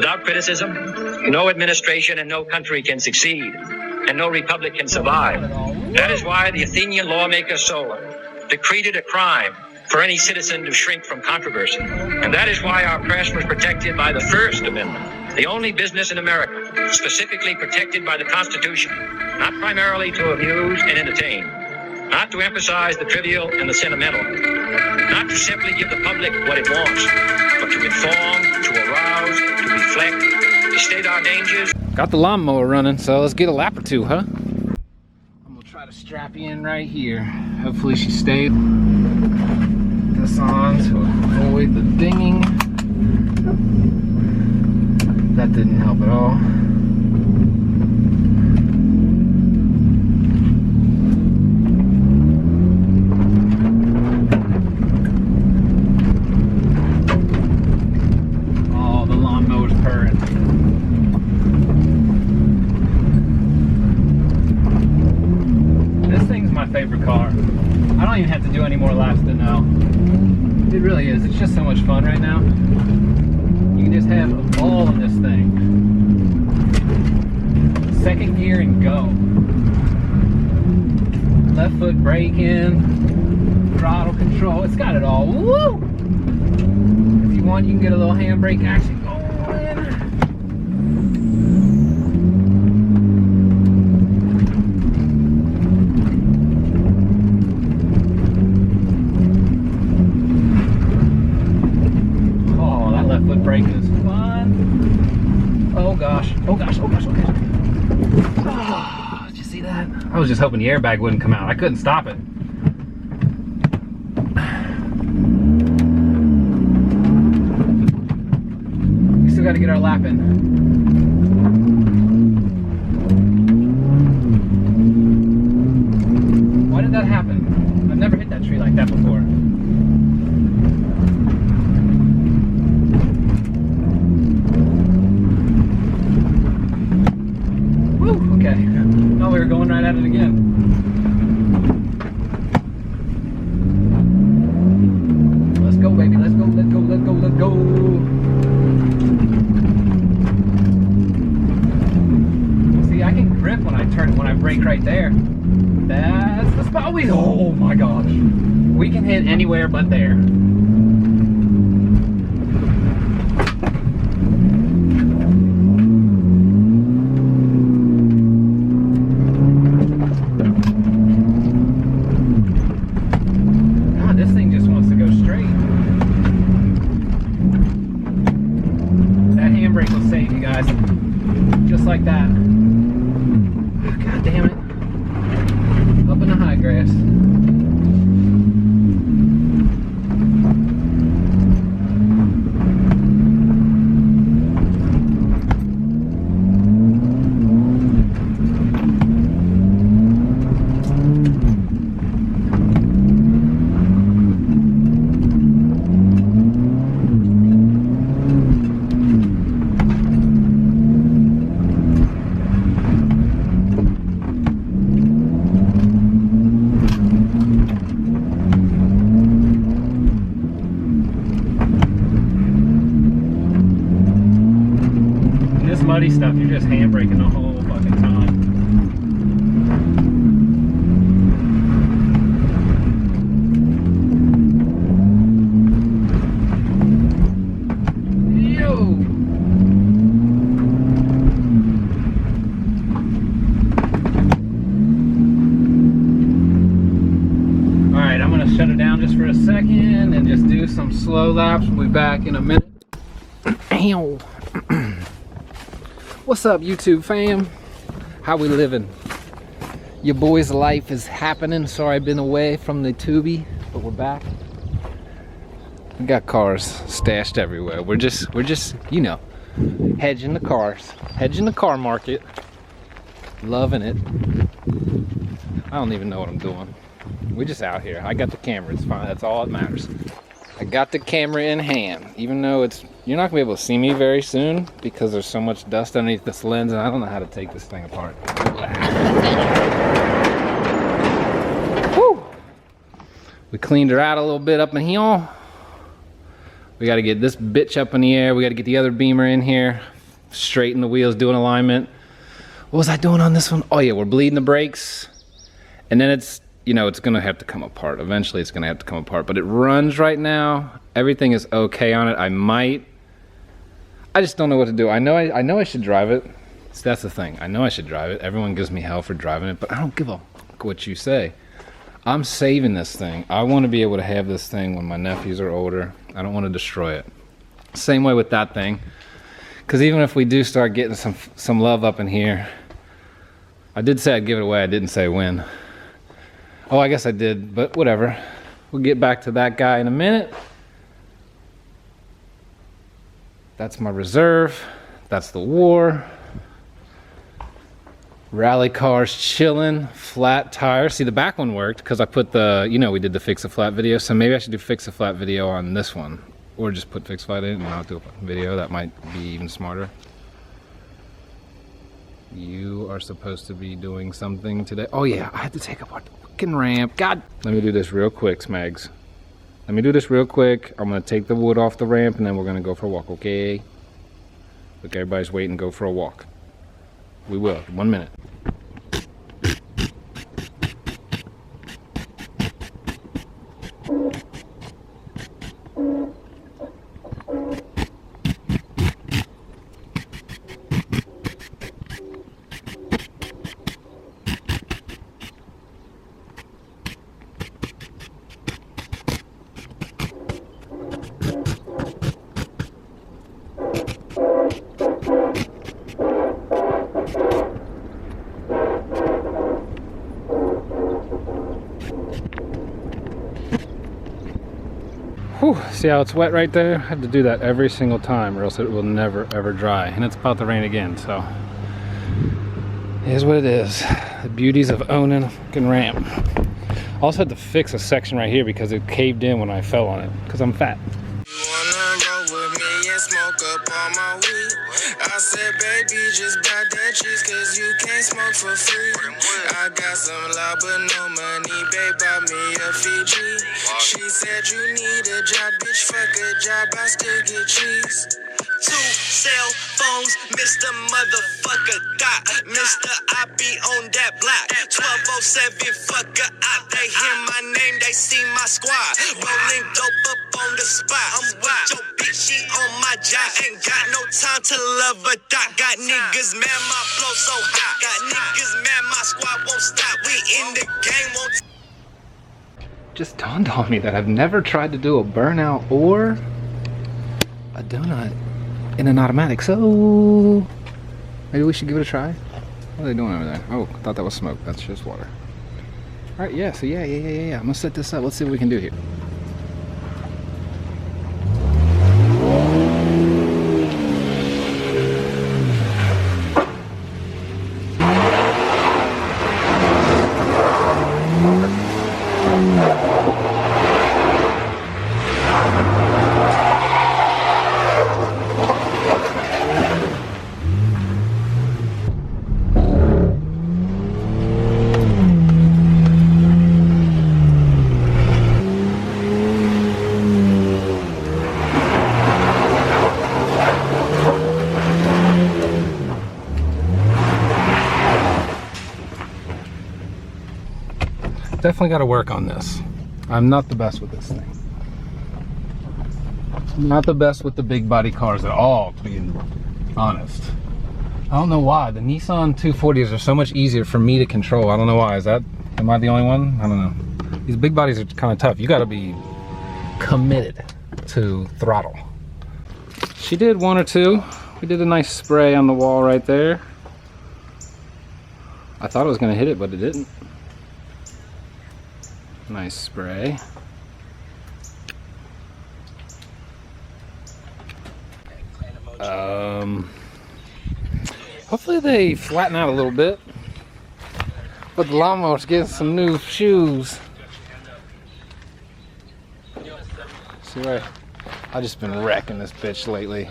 Without criticism, no administration and no country can succeed, and no republic can survive. That is why the Athenian lawmaker Solon decreed it a crime for any citizen to shrink from controversy. And that is why our press was protected by the First Amendment, the only business in America specifically protected by the Constitution, not primarily to amuse and entertain, not to emphasize the trivial and the sentimental, not to simply give the public what it wants, but to inform, to arouse, to reflect, to state our dangers. Got the lawnmower running, so let's get a lap or two, huh? I'm gonna try to strap you in right here. Hopefully she stayed. This on to avoid the dinging. That didn't help at all. Oh, the lawnmower's purring. This thing's my favorite car. I don't even have to do any more laps than now. It really is. It's just so much fun right now. You can just have a ball in this thing. Second gear and go. Left foot brake in. Throttle control. It's got it all. Woo! If you want, you can get a little handbrake action going. Brake is fun. Oh gosh, oh gosh, oh gosh, oh gosh. Oh, did you see that? I was just hoping the airbag wouldn't come out. I couldn't stop it. We still got to get our lap in. Why did that happen? I've never hit that tree like that before. Okay, no, we were going right at it again. Let's go, baby. Let's go, let's go, let's go, let's go. See, I can grip when I brake right there. That's the spot we, oh my gosh. We can hit anywhere but there. Handbrake will save you guys, just like that. God damn it. Up in the high grass. Muddy stuff, you're just handbraking the whole fucking time. Yo! Alright, I'm gonna shut it down just for a second and just do some slow laps. We'll be back in a minute. What's up, YouTube fam? How we living? Your boy's life is happening. Sorry I've been away from the Tubi, but we're back. We got cars stashed everywhere. We're just, you know, hedging the cars, hedging the car market. Loving it. I don't even know what I'm doing. We're just out here. I got the camera. It's fine. That's all that matters. I got the camera in hand, even though you're not gonna be able to see me very soon because there's so much dust underneath this lens and I don't know how to take this thing apart. Woo! We cleaned her out a little bit up in here. We gotta get this bitch up in the air. We gotta get the other Beamer in here, straighten the wheels, doing alignment. What was I doing on this one? Oh yeah, we're bleeding the brakes. And then it's, you know, it's gonna have to come apart. Eventually it's gonna have to come apart, but it runs right now. Everything is okay on it. I just don't know what to do. I know I should drive it. So that's the thing. I know I should drive it. Everyone gives me hell for driving it, but I don't give a fuck what you say. I'm saving this thing. I want to be able to have this thing when my nephews are older. I don't want to destroy it. Same way with that thing. Because even if we do start getting some love up in here, I did say I'd give it away. I didn't say when. Oh, I guess I did, but whatever. We'll get back to that guy in a minute. That's my reserve. That's the war. Rally cars chilling, flat tires. See, the back one worked because I put the, you know, we did the fix a flat video. So maybe I should do fix a flat video on this one, or just put fix flat in and not do a video. That might be even smarter. You are supposed to be doing something today. Oh yeah, I had to take apart the fucking ramp. God. Let me do this real quick, Smags. Let me do this real quick. I'm gonna take the wood off the ramp and then we're gonna go for a walk, okay? Look, everybody's waiting, go for a walk. We will, 1 minute. Whew, see how it's wet right there? I have to do that every single time or else it will never ever dry. And it's about to rain again, so it is what it is. The beauties of owning a fucking ramp. I also had to fix a section right here because it caved in when I fell on it, because I'm fat. I said, baby, just buy that cheese, cause you can't smoke for free. I got some loud but no money, babe, buy me a Fiji. She said you need a job, bitch, fuck a job, I still get cheese. 2 cell phones, Mr. Motherfucker Dot. Mr. I be on that block. 1207, fucker out. They hear my name, they see my squad. Rolling dope up on the spot. I'm with your bitch, she on my job. Ain't got no time to love a dot. Got niggas mad, my flow so hot. Got niggas mad, my squad won't stop. We in the game, won't. Just dawned on me that I've never tried to do a burnout or a donut in an automatic, so maybe we should give it a try. What are they doing over there? Oh, I thought that was smoke. That's just water. All right, yeah, so yeah. I'm gonna set this up. Let's see what we can do here. Definitely got to work on this. I'm not the best with this thing. I'm not the best with the big body cars at all, to be honest. I don't know why. The Nissan 240s are so much easier for me to control. I don't know why. Am I the only one? I don't know. These big bodies are kind of tough. You got to be committed to throttle. She did 1 or 2. We did a nice spray on the wall right there. I thought it was going to hit it, but it didn't. Nice spray. Hopefully they flatten out a little bit. But the lawnmower's getting some new shoes. See right? I've just been wrecking this bitch lately.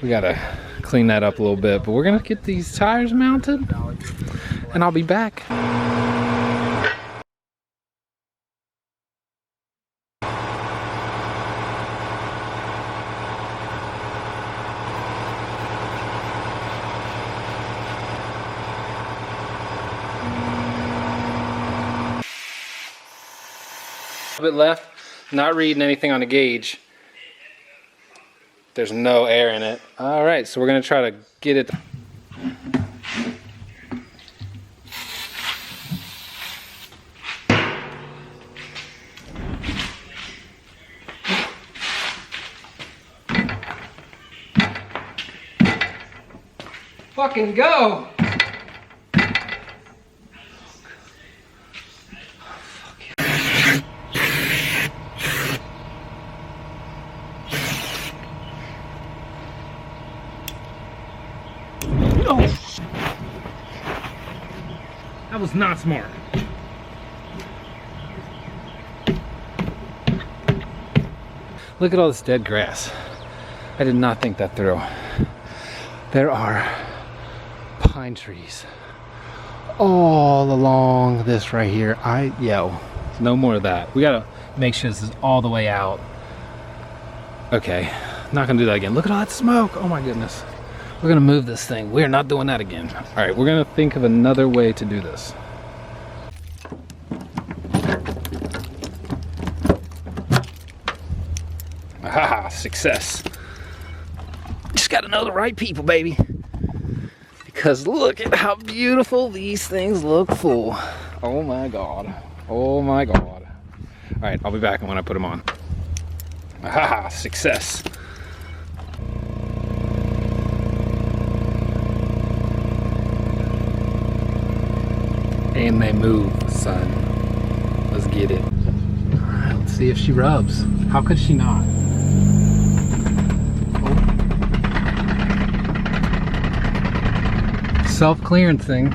We gotta clean that up a little bit, but we're gonna get these tires mounted and I'll be back. bit left. Not reading anything on the gauge. There's no air in it. All right, so we're gonna try to get it. Fucking go! That was not smart. Look at all this dead grass. I did not think that through. There are pine trees all along this right here. No more of that. We gotta make sure this is all the way out. Okay, not gonna do that again. Look at all that smoke. Oh my goodness. We're gonna move this thing. We're not doing that again. All right, we're gonna think of another way to do this. Aha, success. Just gotta know the right people, baby. Because look at how beautiful these things look full. Oh my God. Oh my God. All right, I'll be back when I put them on. Aha, success. And they move, son. Let's get it. All right, let's see if she rubs. How could she not? Self-clearing thing.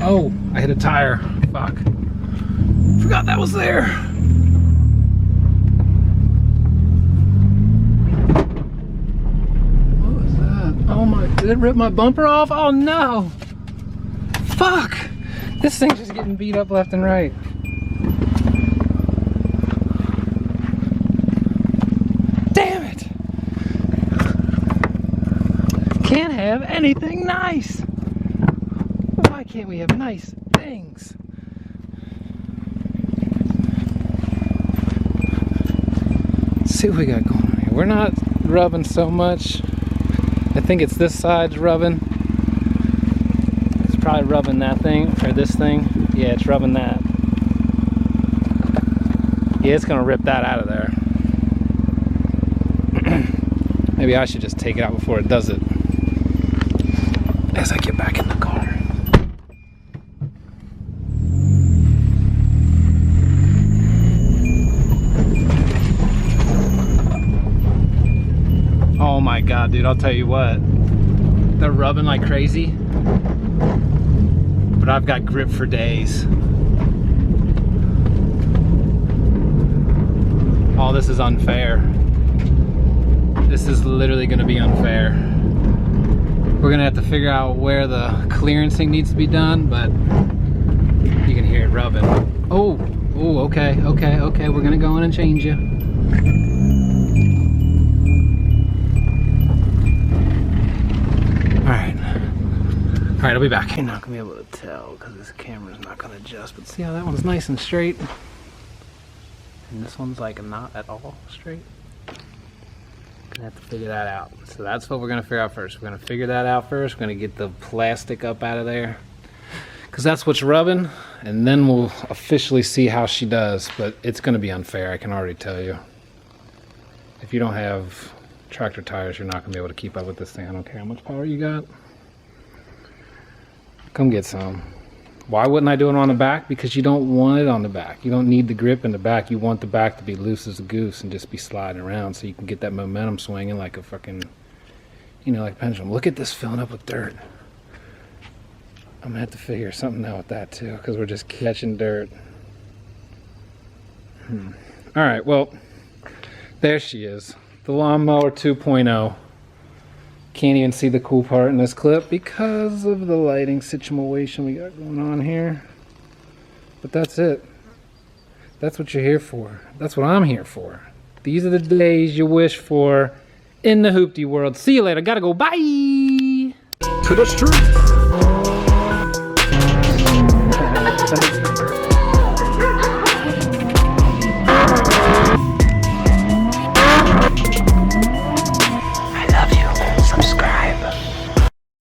Oh, I hit a tire. Fuck. Forgot that was there. Oh my, did it rip my bumper off? Oh no! Fuck! This thing's just getting beat up left and right. Damn it! Can't have anything nice! Why can't we have nice things? Let's see what we got going on here. We're not rubbing so much. I think it's this side's rubbing. It's probably rubbing that thing, or this thing. Yeah, it's rubbing that. Yeah, it's gonna rip that out of there. Maybe I should just take it out before it does it. As I get back in the car. Oh my God, dude, I'll tell you what. They're rubbing like crazy, but I've got grip for days. Oh, this is unfair. This is literally gonna be unfair. We're gonna have to figure out where the clearancing needs to be done, but you can hear it rubbing. Oh, okay, we're gonna go in and change you. All right, I'll be back. You're not gonna be able to tell because this camera's not gonna adjust, but see how that one's nice and straight? And this one's like not at all straight. Gonna have to figure that out. So that's what we're gonna figure out first. We're gonna figure that out first. We're gonna get the plastic up out of there because that's what's rubbing, and then we'll officially see how she does. But it's gonna be unfair, I can already tell you. If you don't have tractor tires, you're not gonna be able to keep up with this thing. I don't care how much power you got. Come get some. Why wouldn't I do it on the back? Because you don't want it on the back. You don't need the grip in the back. You want the back to be loose as a goose and just be sliding around so you can get that momentum swinging like a fucking, like a pendulum. Look at this filling up with dirt. I'm gonna have to figure something out with that too because we're just catching dirt. All right, well, there she is. The Lawnmower 2.0. Can't even see the cool part in this clip because of the lighting situation we got going on here. But that's it. That's what you're here for. That's what I'm here for. These are the days you wish for in the hoopty world. See you later. Gotta go. Bye. To the streets.